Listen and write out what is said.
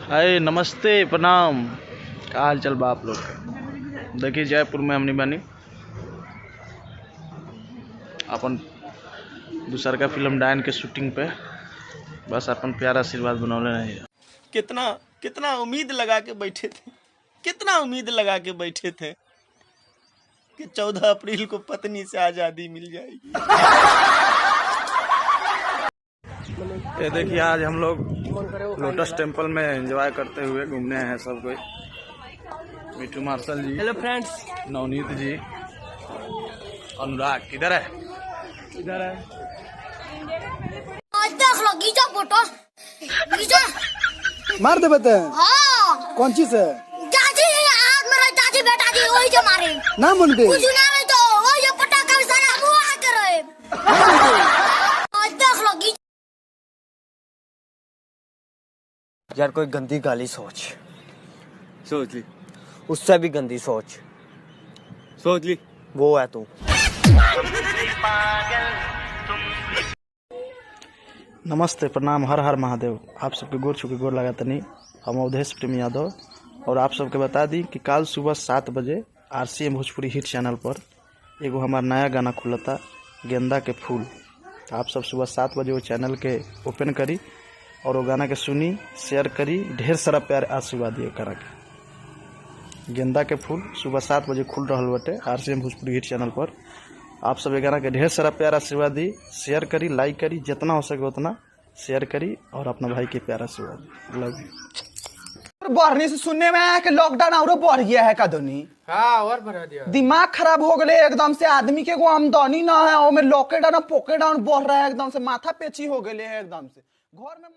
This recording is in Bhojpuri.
हाय नमस्ते प्रणाम। का हाल चल बा आप लोग के? देखिए जयपुर में हमनी बनी अपन दूसर का फिल्म डायन के शूटिंग पे बस अपन प्यारा आशीर्वाद बनौले नहीं। कितना कितना उम्मीद लगा के बैठे थे, कितना उम्मीद लगा के बैठे थे कि 14 अप्रैल को पत्नी से आज़ादी मिल जाएगी। ये देखिए आज हम लोग लोटस टेम्पल में एंजॉय करते हुए घूमने हैं सब कोई। मिठू मार्शल जी, हेलो फ्रेंड्स, नवनीत जी, अनुराग किधर है? इधर है। देख लो गीजा फोटो गीजा मार दे बते। हाँ कौन चीज है? दादी आज मेरा दादी बेटा दी वही जो मारे ना मन पे कुछ ना रहे तो वही जो पटाखा भी सारा मुंह आ कर रहे। देख लो गीजा। यार कोई गंदी गाली सोच सोच ली, उससे भी गंदी सोच सोच ली। वो है तू। नमस्ते प्रणाम, हर हर महादेव। आप सबके गोर छू के गोर लगा तनी। हम अवधेश प्रेम यादव और आप सबके बता दी कि कल सुबह 7 बजे RCM भोजपुरी हिट चैनल पर एगो हमारा नया गाना खुलता गेंदा के फूल। आप सब सुबह 7 बजे वो चैनल के ओपन करी और वो गाना के सुनी, शेयर करी, ढेर सारा प्यार आशीर्वाद दिए करा के। गेंदा के फूल सुबह 7 बजे खुल रहा बटे RCM भोजपुरी हिट चैनल पर। आप सब गाना के ढेर सारा प्यार आशीर्वाद दी, शेयर करी, लाइक करी, जितना हो सके उतना शेयर करी और अपना भाई के प्यार आशीर्वाद। Love you. बढ़ने से सुनने में आया कि लॉकडाउन और बढ़ गया है का दोनी। हाँ और बढ़ा दिया। दिमाग खराब हो गए एकदम से। आदमी के को आमदनी ना है और में लॉकडाउन पॉकेडाउन बढ़ रहा है एकदम से। माथा पेची हो गए है एकदम से। घर में